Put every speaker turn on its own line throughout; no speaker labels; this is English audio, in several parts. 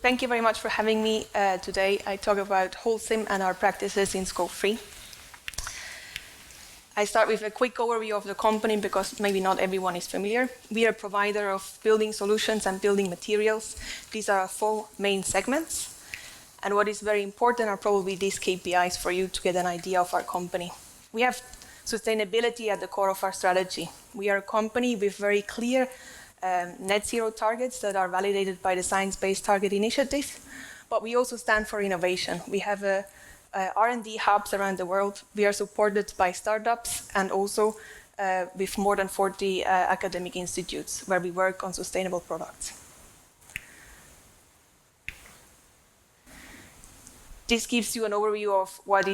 Thank you very much for having me today. I talk about Holcim and our practices in Scope 3. I start with a quick overview of the company because maybe not everyone is familiar. We are a provider of building solutions and building materials. These are our 4 main segments. And what is very important are probably these KPIs for you to get an idea of our company. We have sustainability at the core of our strategy. We are a company with very clear net zero targets that are validated by the Science Based Target Initiative, but we also stand for innovation. We have R&D hubs around the world. We are supported by startups and also with more than 40 academic institutes where we work on sustainable products. This gives you an overview of what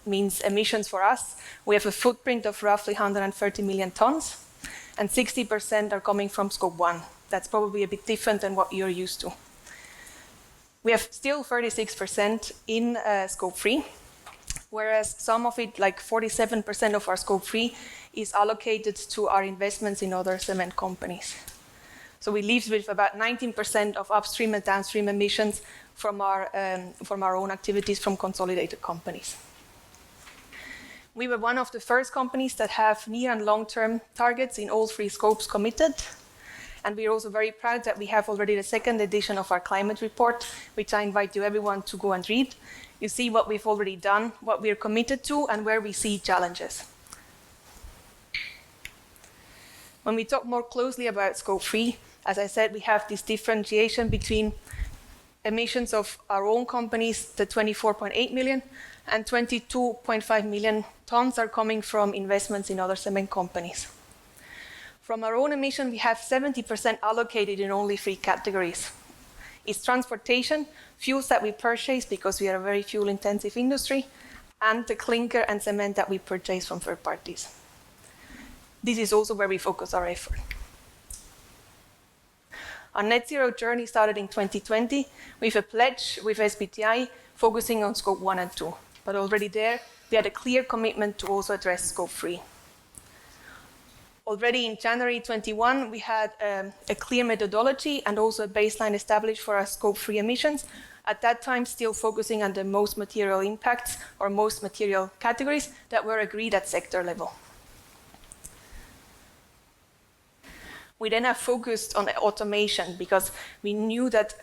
means emissions for us. We have a footprint of roughly 130 million tons, and 60% are coming from Scope 1. That's probably a bit different than what you're used to. We have still 36% in Scope 3, whereas some of it, like 47% of our Scope 3, is allocated to our investments in other cement companies. So we leave with about 19% of upstream and downstream emissions from our own activities from consolidated companies. We were one of the first companies that have near and long-term targets in all 3 scopes committed. And we're also very proud that we have already the 2nd edition of our climate report, which I invite you everyone to go and read. You see what we've already done, what we're committed to, and where we see challenges. When we talk more closely about Scope 3, as I said, we have this differentiation between emissions of our own companies, the 24.8 million, and 22.5 million tons are coming from investments in other cement companies. From our own emission, we have 70% allocated in only 3 categories. It's transportation, fuels that we purchase because we are a very fuel-intensive industry, and the clinker and cement that we purchase from third parties. This is also where we focus our effort. Our net zero journey started in 2020 with a pledge with SBTi focusing on Scope 1 and 2. But already there, we had a clear commitment to also address Scope 3. Already in January 21, we had a clear methodology and also a baseline established for our Scope 3 emissions, at that time still focusing on the most material impacts or most material categories that were agreed at sector level. We then have focused on automation because we knew that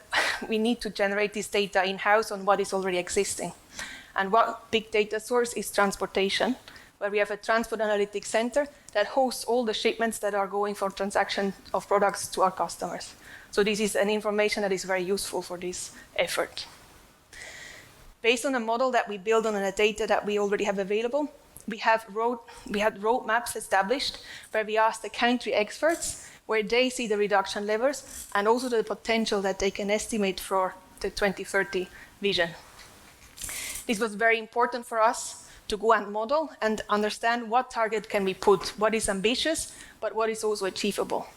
we need to generate this data in-house on what is already existing. And one big data source is transportation, where we have a transport analytics center that hosts all the shipments that are going for transaction of products to our customers. So this is an information that is very useful for this effort. Based on a model that we build on and the data that we already have available, we had roadmaps established where we asked the country experts where they see the reduction levels and also the potential that they can estimate for the 2030 vision. This was very important for us to go and model and understand what target can we put, what is ambitious, but what is also achievable.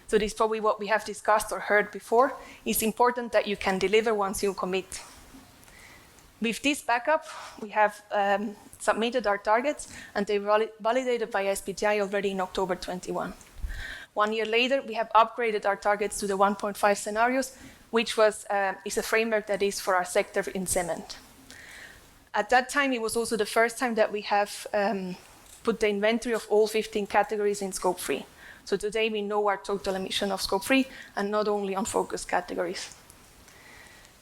So this is probably what we have discussed or heard before. It's important that you can deliver once you commit. With this backup, we have submitted our targets and they were validated by SBTi already in October 21. 1 year later, we have upgraded our targets to the 1.5 scenarios, which is a framework that is for our sector in cement. At that time, it was also the first time that we have put the inventory of all 15 categories in Scope 3. So today we know our total emission of Scope 3 and not only on focus categories.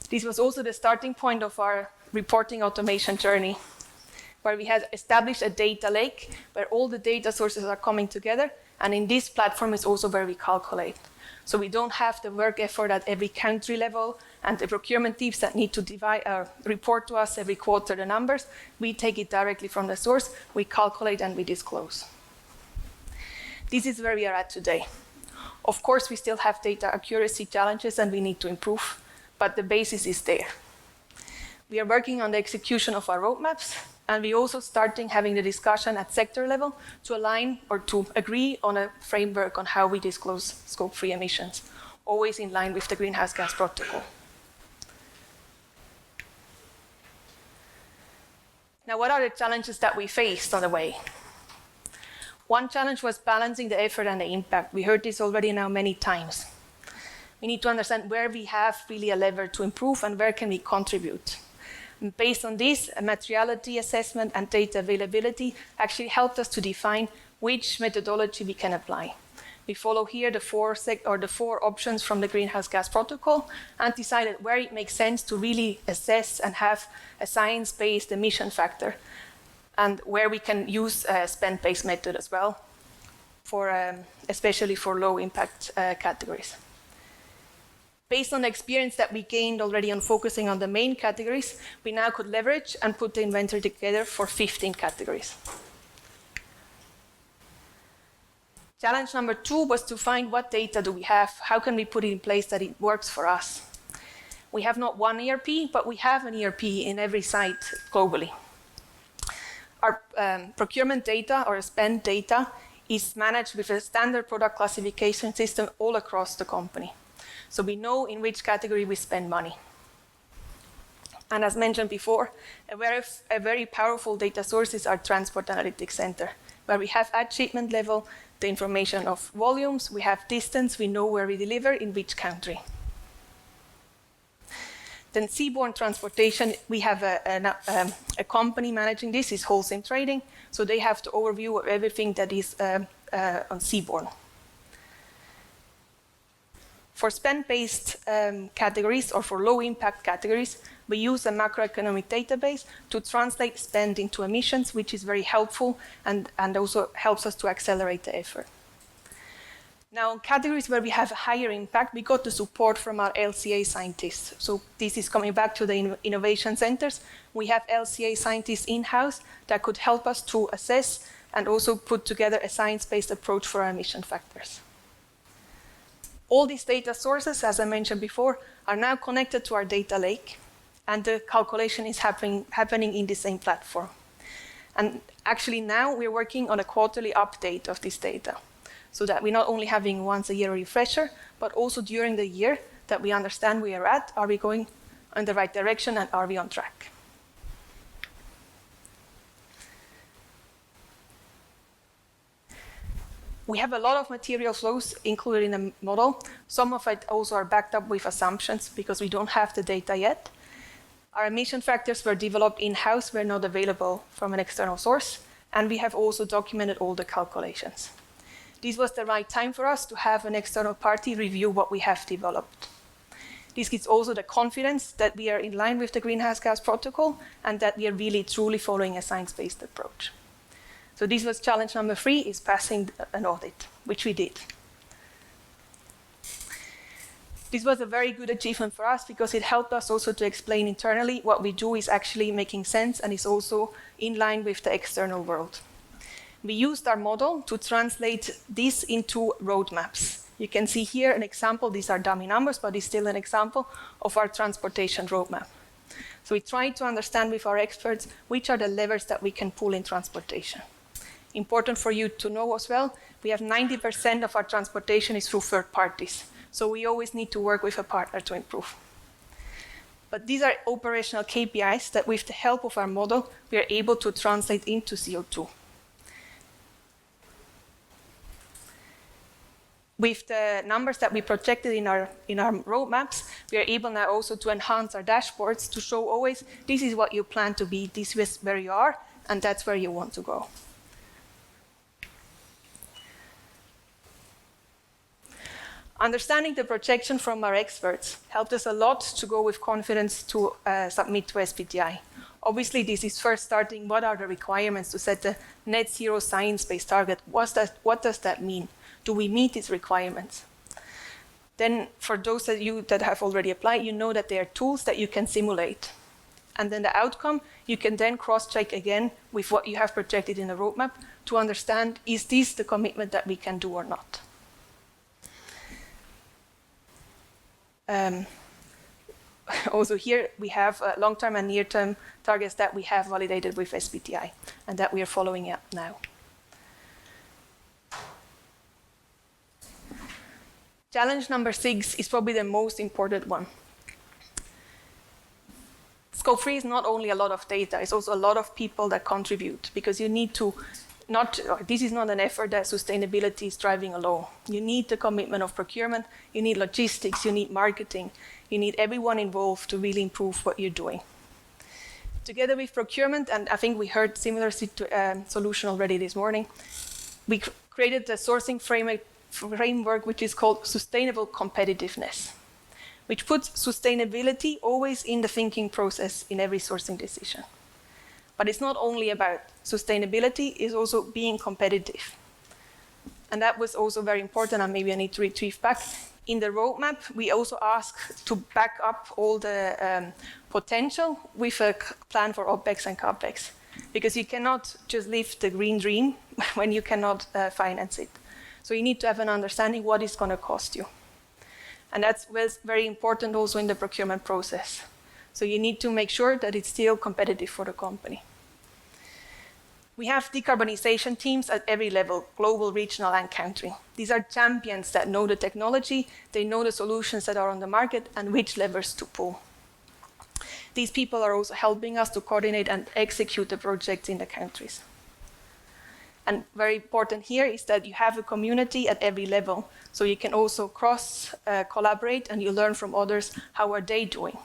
This was also the starting point of our reporting automation journey, where we had established a data lake where all the data sources are coming together. And in this platform is also where we calculate. So we don't have the work effort at every country level and the procurement teams that need to report to us every quarter the numbers. We take it directly from the source, we calculate and we disclose. This is where we are at today. Of course, we still have data accuracy challenges and we need to improve, but the basis is there. We are working on the execution of our roadmaps, and we're also starting having the discussion at sector level to align or to agree on a framework on how we disclose Scope 3 emissions, always in line with the Greenhouse Gas Protocol. Now, what are the challenges that we faced on the way? One challenge was balancing the effort and the impact. We heard this already now many times. We need to understand where we have really a lever to improve and where can we contribute. And based on this, a materiality assessment and data availability actually helped us to define which methodology we can apply. We follow here the four options from the Greenhouse Gas Protocol and decided where it makes sense to really assess and have a science-based emission factor, and where we can use a spend-based method as well, especially for low-impact categories. Based on the experience that we gained already on focusing on the main categories, we now could leverage and put the inventory together for 15 categories. Challenge number 2 was to find what data do we have, how can we put it in place that it works for us. We have not one ERP, but we have an ERP in every site globally. Our procurement data or spend data is managed with a standard product classification system all across the company. So we know in which category we spend money. And as mentioned before, a very powerful data source is our Transport Analytics Center, where we have at shipment level the information of volumes, we have distance, we know where we deliver in which country. Then seaborne transportation, we have a company managing this, is Holcim Trading, so they have the overview of everything that is on seaborne. For spend-based categories or for low-impact categories, we use a macroeconomic database to translate spend into emissions, which is very helpful and also helps us to accelerate the effort. Now, in categories where we have a higher impact, we got the support from our LCA scientists. So this is coming back to the innovation centers. We have LCA scientists in-house that could help us to assess and also put together a science-based approach for our emission factors. All these data sources, as I mentioned before, are now connected to our data lake, and the calculation is happening in the same platform. And actually now we're working on a quarterly update of this data, so that we're not only having once a year refresher, but also during the year that we understand where we're at, are we going in the right direction, and are we on track? We have a lot of material flows included in the model. Some of it also are backed up with assumptions because we don't have the data yet. Our emission factors were developed in-house, were not available from an external source, and we have also documented all the calculations. This was the right time for us to have an external party review what we have developed. This gives also the confidence that we are in line with the Greenhouse Gas Protocol and that we are really truly following a science-based approach. So this was challenge number 3, is passing an audit, which we did. This was a very good achievement for us because it helped us also to explain internally what we do is actually making sense and is also in line with the external world. We used our model to translate this into roadmaps. You can see here an example. These are dummy numbers, but it's still an example of our transportation roadmap. So we tried to understand with our experts which are the levers that we can pull in transportation. Important for you to know as well, we have 90% of our transportation is through third parties. So we always need to work with a partner to improve. But these are operational KPIs that with the help of our model, we are able to translate into CO2. With the numbers that we projected in our roadmaps, we are able now also to enhance our dashboards to show always, this is what you plan to be, this is where you are, and that's where you want to go. Understanding the projection from our experts helped us a lot to go with confidence to submit to SBTi. Obviously, this is first starting, what are the requirements to set the net zero science-based target? What does that mean? Do we meet these requirements? Then for those of you that have already applied, you know that there are tools that you can simulate. And then the outcome, you can then cross-check again with what you have projected in the roadmap to understand, is this the commitment that we can do or not? Also here, we have long-term and near-term targets that we have validated with SBTi and that we are following up now. Challenge number 6 is probably the most important one. Scope 3 is not only a lot of data, it's also a lot of people that contribute, because you need to this is not an effort that sustainability is driving alone. You need the commitment of procurement, you need logistics, you need marketing, you need everyone involved to really improve what you're doing. Together with procurement, and I think we heard similar solution already this morning, we created a sourcing framework which is called sustainable competitiveness, which puts sustainability always in the thinking process in every sourcing decision. But it's not only about sustainability, it's also being competitive. And that was also very important, and maybe I need to retrieve back. In the roadmap, we also ask to back up all the potential with a plan for OPEX and CAPEX, because you cannot just live the green dream when you cannot finance it. So you need to have an understanding what it's going to cost you. And that's very important also in the procurement process. So you need to make sure that it's still competitive for the company. We have decarbonization teams at every level, global, regional, and country. These are champions that know the technology, they know the solutions that are on the market, and which levers to pull. These people are also helping us to coordinate and execute the projects in the countries. And very important here is that you have a community at every level, so you can also collaborate and you learn from others, how are they doing.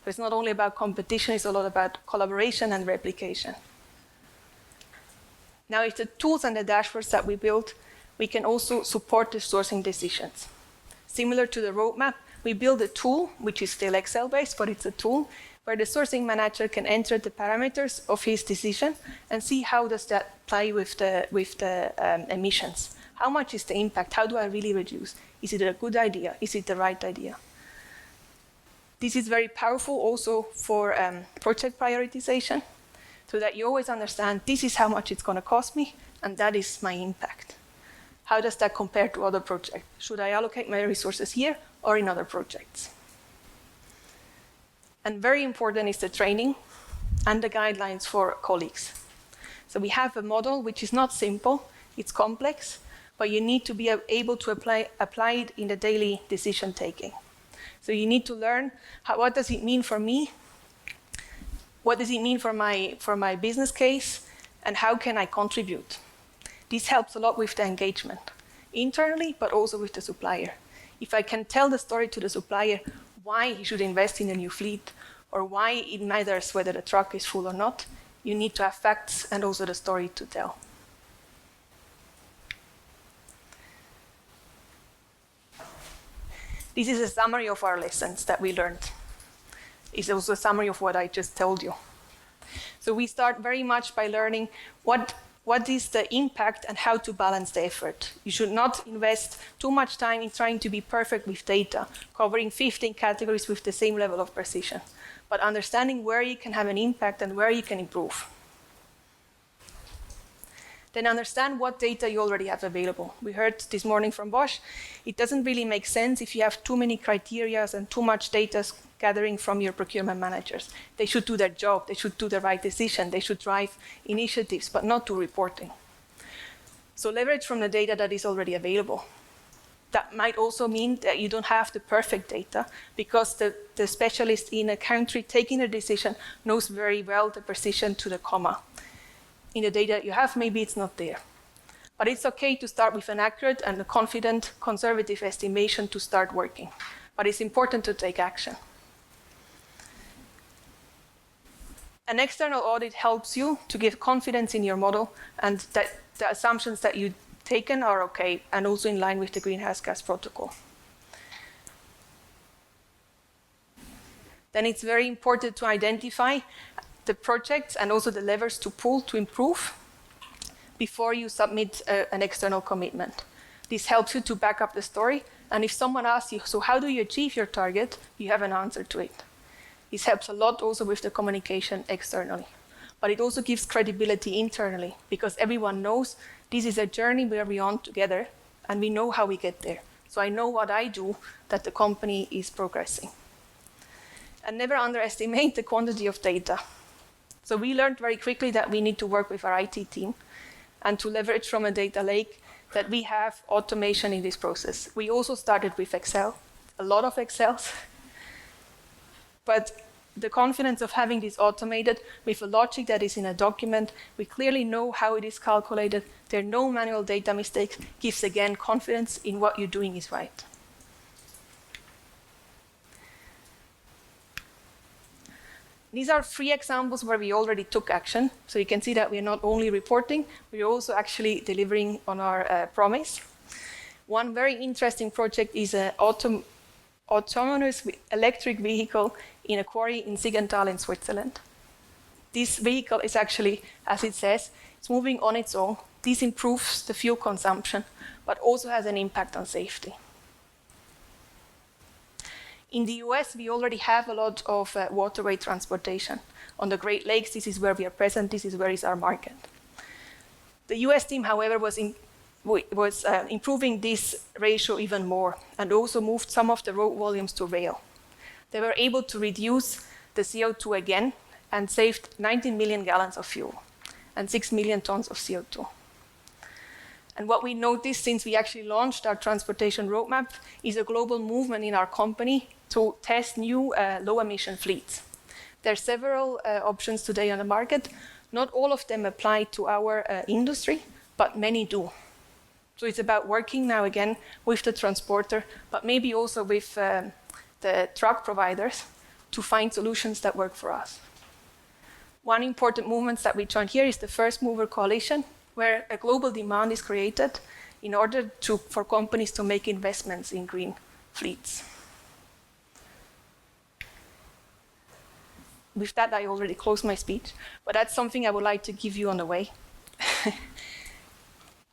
So it's not only about competition, it's a lot about collaboration and replication. Now, with the tools and the dashboards that we built, we can also support the sourcing decisions. Similar to the roadmap, we build a tool, which is still Excel-based, but it's a tool where the sourcing manager can enter the parameters of his decision and see how does that play with the emissions. How much is the impact? How do I really reduce? Is it a good idea? Is it the right idea? This is very powerful also for project prioritization, so that you always understand this is how much it's going to cost me, and that is my impact. How does that compare to other projects? Should I allocate my resources here or in other projects? And very important is the training and the guidelines for colleagues. So we have a model which is not simple, it's complex, but you need to be able to apply it in the daily decision taking. So you need to learn what does it mean for me? What does it mean for my business case? And how can I contribute? This helps a lot with the engagement, internally, but also with the supplier. If I can tell the story to the supplier why he should invest in a new fleet, or why it matters whether the truck is full or not, you need to have facts and also the story to tell. This is a summary of our lessons that we learned. It's also a summary of what I just told you. So we start very much by learning what is the impact and how to balance the effort. You should not invest too much time in trying to be perfect with data, covering 15 categories with the same level of precision, but understanding where you can have an impact and where you can improve. Then understand what data you already have available. We heard this morning from Bosch, it doesn't really make sense if you have too many criteria and too much data gathering from your procurement managers. They should do their job, they should do the right decision, they should drive initiatives, but not do reporting. So leverage from the data that is already available. That might also mean that you don't have the perfect data, because the specialist in a country taking a decision knows very well the precision to the comma. In the data you have, maybe it's not there. But it's okay to start with an accurate and a confident, conservative estimation to start working. But it's important to take action. An external audit helps you to give confidence in your model and that the assumptions that you've taken are okay and also in line with the greenhouse gas protocol. Then it's very important to identify the projects and also the levers to pull to improve before you submit an external commitment. This helps you to back up the story, and if someone asks you, so how do you achieve your target, you have an answer to it. This helps a lot also with the communication externally. But it also gives credibility internally, because everyone knows this is a journey where we're on together, and we know how we get there. So I know what I do that the company is progressing. And never underestimate the quantity of data. So we learned very quickly that we need to work with our IT team and to leverage from a data lake that we have automation in this process. We also started with Excel, a lot of Excels. But the confidence of having this automated with a logic that is in a document. We clearly know how it is calculated. There are no manual data mistakes. Gives, again, confidence in what you're doing is right. These are 3 examples where we already took action. So you can see that we are not only reporting, we are also actually delivering on our promise. One very interesting project is an autonomous electric vehicle in a quarry in Siggenthal in Switzerland. This vehicle is actually, as it says, it's moving on its own. This improves the fuel consumption, but also has an impact on safety. In the US, we already have a lot of waterway transportation. On the Great Lakes, this is where we are present, this is where is our market. The US team, however, was improving this ratio even more and also moved some of the road volumes to rail. They were able to reduce the CO2 again and saved 19 million gallons of fuel and 6 million tons of CO2. And what we noticed since we actually launched our transportation roadmap is a global movement in our company to test new low-emission fleets. There are several options today on the market. Not all of them apply to our industry, but many do. So it's about working now again with the transporter, but maybe also with the truck providers to find solutions that work for us. One important movement that we joined here is the First Mover Coalition, where a global demand is created in order for companies to make investments in green fleets. With that, I already closed my speech, but that's something I would like to give you on the way.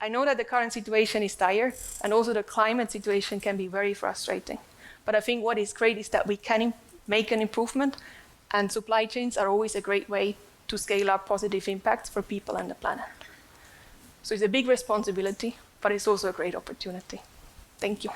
I know that the current situation is dire, and also the climate situation can be very frustrating. But I think what is great is that we can make an improvement, and supply chains are always a great way to scale up positive impacts for people and the planet. So it's a big responsibility, but it's also a great opportunity. Thank you.